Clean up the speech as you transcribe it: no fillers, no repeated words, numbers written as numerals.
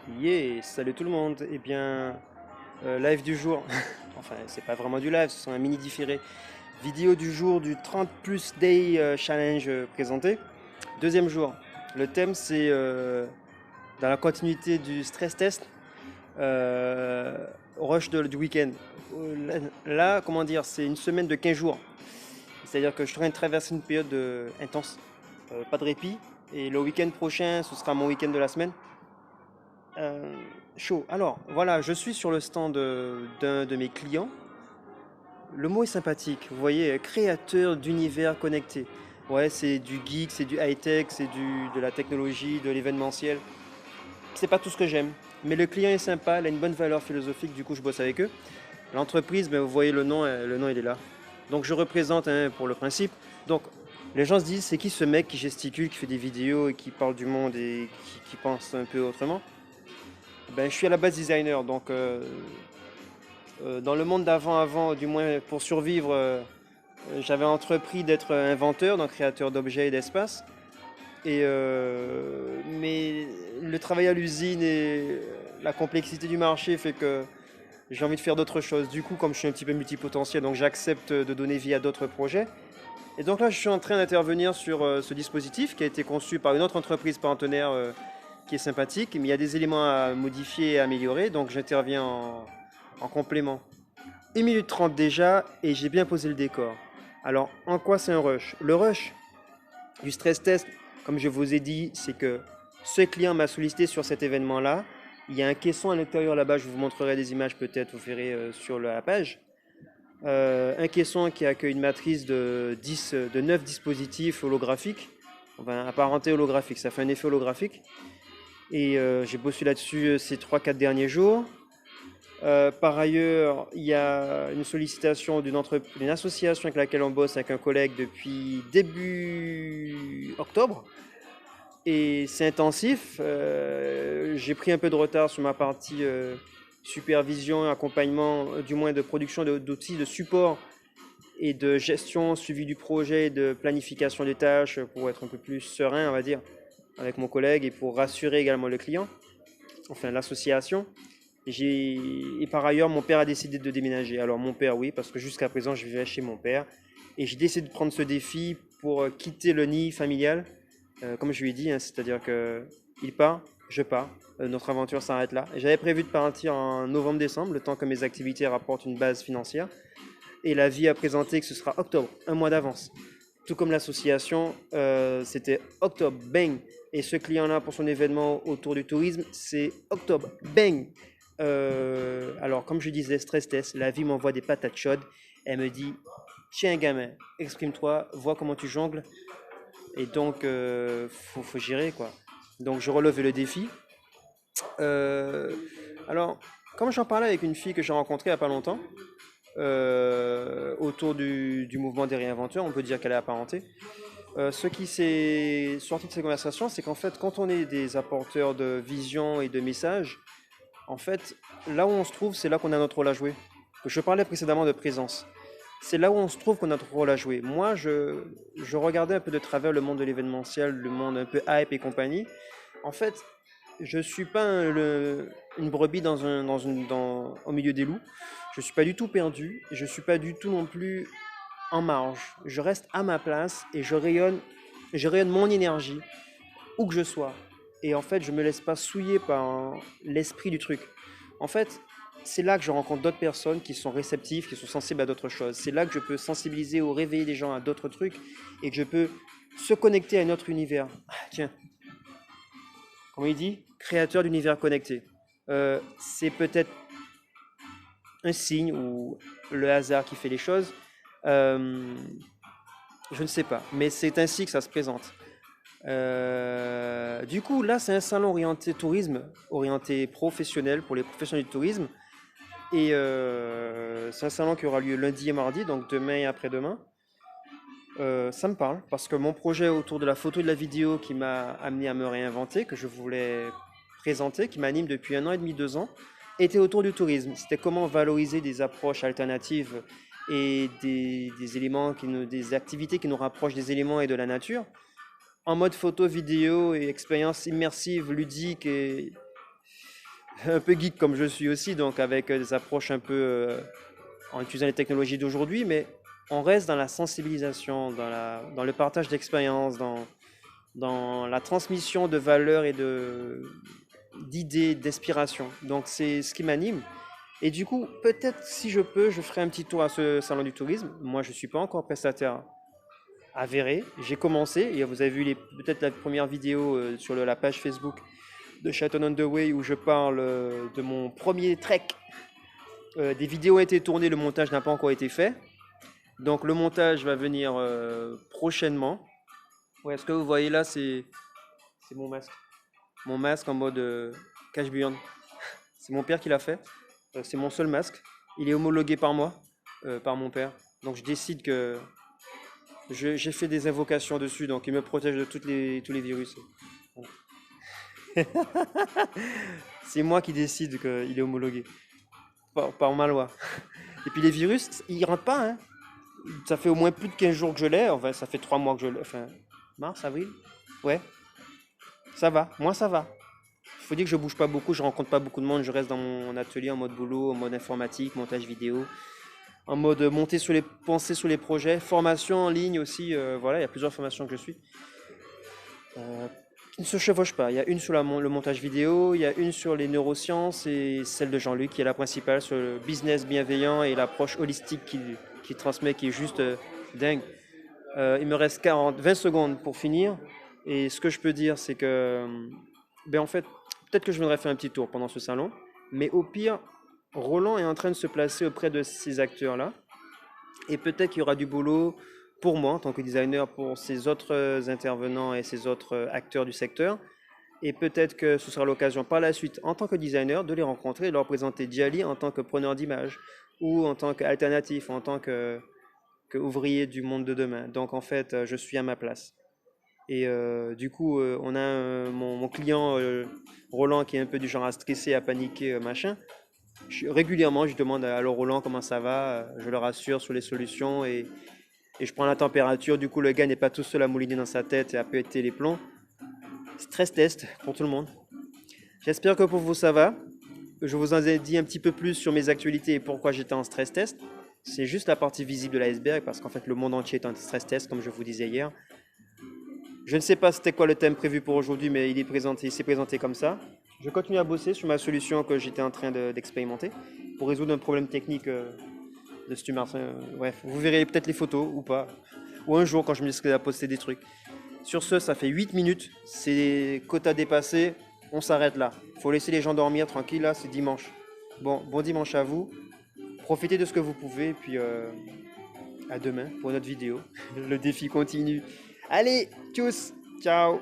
Yeah, salut tout le monde. Eh bien, live du jour. Enfin, c'est pas vraiment du live, ce sont un mini différé. Vidéo du jour du 30 plus day challenge présenté. Deuxième jour. Le thème c'est dans la continuité du stress test, euh, rush du week-end. Là, comment dire, c'est une semaine de 15 jours. C'est-à-dire que je suis en train de traverser une période intense. Pas de répit. Et le week-end prochain, ce sera mon week-end de la semaine. Euh, Chaud. Alors, voilà, je suis sur le stand d'un de mes clients. Le mot est sympathique. Vous voyez, créateur d'univers connectés. Ouais, c'est du geek, c'est du high-tech, de la technologie, de l'événementiel. C'est pas tout ce que j'aime. Mais le client est sympa, il a une bonne valeur philosophique, du coup je bosse avec eux. L'entreprise, ben, vous voyez le nom il est là. Donc je représente pour le principe. Donc les gens se disent, c'est qui ce mec qui gesticule, qui fait des vidéos et qui parle du monde et qui pense un peu autrement. Ben, je suis à la base designer, donc dans le monde d'avant, du moins pour survivre, j'avais entrepris d'être inventeur, donc créateur d'objets et d'espace. Mais le travail à l'usine et la complexité du marché fait que j'ai envie de faire d'autres choses. Du coup, comme je suis un petit peu multipotentiel, donc j'accepte de donner vie à d'autres projets. Et donc là, je suis en train d'intervenir sur ce dispositif qui a été conçu par une autre entreprise partenaire qui est sympathique, mais il y a des éléments à modifier et à améliorer, donc j'interviens en complément. 1 minute 30 déjà, et j'ai bien posé le décor. Alors, en quoi c'est un rush? Le rush du stress test, comme je vous ai dit, c'est que ce client m'a sollicité sur cet événement-là. Il y a un caisson à l'intérieur là-bas, je vous montrerai des images peut-être, vous verrez sur la page. Un caisson qui accueille une matrice de 9 dispositifs holographiques, enfin apparentés holographiques, ça fait un effet holographique. Et j'ai bossé là-dessus ces 3 4 derniers jours. Par ailleurs, il y a une sollicitation d'une association avec laquelle on bosse avec un collègue depuis début octobre. Et c'est intensif. J'ai pris un peu de retard sur ma partie supervision, accompagnement, du moins de production d'outils de support et de gestion, suivi du projet, de planification des tâches pour être un peu plus serein, on va dire, avec mon collègue et pour rassurer également le client, enfin l'association. Et par ailleurs, mon père a décidé de déménager. Alors mon père, oui, parce que jusqu'à présent, je vivais chez mon père. Et j'ai décidé de prendre ce défi pour quitter le nid familial, comme je lui ai dit, hein, c'est-à-dire que il part, je pars, notre aventure s'arrête là. J'avais prévu de partir en novembre-décembre, le temps que mes activités rapportent une base financière. Et la vie a présenté que ce sera octobre, un mois d'avance. Tout comme l'association, c'était octobre, bang. Et ce client-là, pour son événement autour du tourisme, c'est octobre, bang. Alors, comme je disais, stress test, la vie m'envoie des patates chaudes. Elle me dit, tiens gamin, exprime-toi, vois comment tu jongles. Et donc, faut gérer, quoi. Donc, je relevais le défi. Euh, alors, comme j'en parlais avec une fille que j'ai rencontrée il n'y a pas longtemps, autour du mouvement des réinventeurs, on peut dire qu'elle est apparentée. Ce qui s'est sorti de ces conversations, c'est qu'en fait, quand on est des apporteurs de vision et de messages, en fait, là où on se trouve, c'est là qu'on a notre rôle à jouer. Je parlais précédemment de présence. C'est là où on se trouve qu'on a notre rôle à jouer. Moi, je regardais un peu de travers le monde de l'événementiel, le monde un peu hype et compagnie. En fait, je suis pas une brebis au milieu des loups. Je suis pas du tout perdu. Je suis pas du tout non plus en marge. Je reste à ma place et je rayonne mon énergie où que je sois. Et en fait, je me laisse pas souiller par l'esprit du truc. En fait, c'est là que je rencontre d'autres personnes qui sont réceptives, qui sont sensibles à d'autres choses. C'est là que je peux sensibiliser ou réveiller des gens à d'autres trucs et que je peux se connecter à un autre univers. Ah, tiens, comment il dit? Créateur d'univers connecté. C'est peut-être un signe ou le hasard qui fait les choses. Euh, je ne sais pas, mais c'est ainsi que ça se présente. Du coup, là, c'est un salon orienté tourisme, orienté professionnel pour les professionnels du tourisme. Et c'est un salon qui aura lieu lundi et mardi, donc demain et après-demain. Ça me parle parce que mon projet autour de la photo et de la vidéo qui m'a amené à me réinventer, que je voulais présenter, qui m'anime depuis 1 an et demi, 2 ans, était autour du tourisme. C'était comment valoriser des approches alternatives et des éléments des activités qui nous rapprochent des éléments et de la nature en mode photo, vidéo et expérience immersive, ludique un peu geek comme je suis aussi, donc avec des approches un peu en utilisant les technologies d'aujourd'hui, mais on reste dans la sensibilisation, dans le partage d'expériences, dans la transmission de valeurs et d'idées, d'inspiration. Donc c'est ce qui m'anime. Et du coup, peut-être si je peux, je ferai un petit tour à ce salon du tourisme. Moi, je ne suis pas encore prestataire avéré. J'ai commencé, et vous avez vu peut-être la première vidéo sur la page Facebook de Chaton on the Way où je parle de mon premier trek. Des vidéos ont été tournées, le montage n'a pas encore été fait. Donc le montage va venir prochainement. Ouais, ce que vous voyez là, c'est mon masque. Mon masque en mode cache beyond. C'est mon père qui l'a fait. C'est mon seul masque. Il est homologué par moi, par mon père. Donc je décide que j'ai fait des invocations dessus, donc il me protège de tous les virus. C'est moi qui décide qu'il est homologué par ma loi. Et puis les virus, ils rentrent pas, hein. Ça fait au moins plus de 15 jours que je l'ai. Enfin, ça fait 3 mois que je l'ai. Enfin, mars, avril. Ouais, ça va. Moi, ça va. Faut dire que je bouge pas beaucoup, je rencontre pas beaucoup de monde. Je reste dans mon atelier en mode boulot, en mode informatique, montage vidéo, en mode penser sur les projets, formation en ligne aussi. Voilà, il y a plusieurs formations que je suis. Euh, qui ne se chevauchent pas. Il y a une sur le montage vidéo, il y a une sur les neurosciences et celle de Jean-Luc qui est la principale sur le business bienveillant et l'approche holistique qu'il transmet qui est juste dingue. Il me reste 20 secondes pour finir et ce que je peux dire c'est que ben en fait peut-être que je viendrai faire un petit tour pendant ce salon, mais au pire Roland est en train de se placer auprès de ces acteurs-là et peut-être qu'il y aura du boulot pour moi en tant que designer, pour ces autres intervenants et ces autres acteurs du secteur. Et peut-être que ce sera l'occasion par la suite, en tant que designer, de les rencontrer et de leur présenter Djali en tant que preneur d'image ou en tant qu'alternatif, en tant que ouvrier du monde de demain. Donc en fait, je suis à ma place. Et du coup, on a mon client Roland qui est un peu du genre à stresser, à paniquer, machin. Régulièrement, je demande alors Roland comment ça va, je le rassure sur les solutions et je prends la température. Du coup, le gars n'est pas tout seul à mouliner dans sa tête et à péter les plombs. Stress test pour tout le monde. J'espère que pour vous ça va. Je vous en ai dit un petit peu plus sur mes actualités et pourquoi j'étais en stress test. C'est juste la partie visible de l'iceberg parce qu'en fait le monde entier est en stress test comme je vous disais hier. Je ne sais pas c'était quoi le thème prévu pour aujourd'hui mais il s'est présenté comme ça. Je continue à bosser sur ma solution que j'étais en train d'expérimenter pour résoudre un problème technique de Stumar. Bref, vous verrez peut-être les photos ou pas. Ou un jour quand je me déciderai à poster des trucs. Sur ce, ça fait 8 minutes. C'est quota dépassé. On s'arrête là. Faut laisser les gens dormir tranquille. Là, c'est dimanche. Bon dimanche à vous. Profitez de ce que vous pouvez. Et puis à demain pour notre vidéo. Le défi continue. Allez, tchuss. Ciao.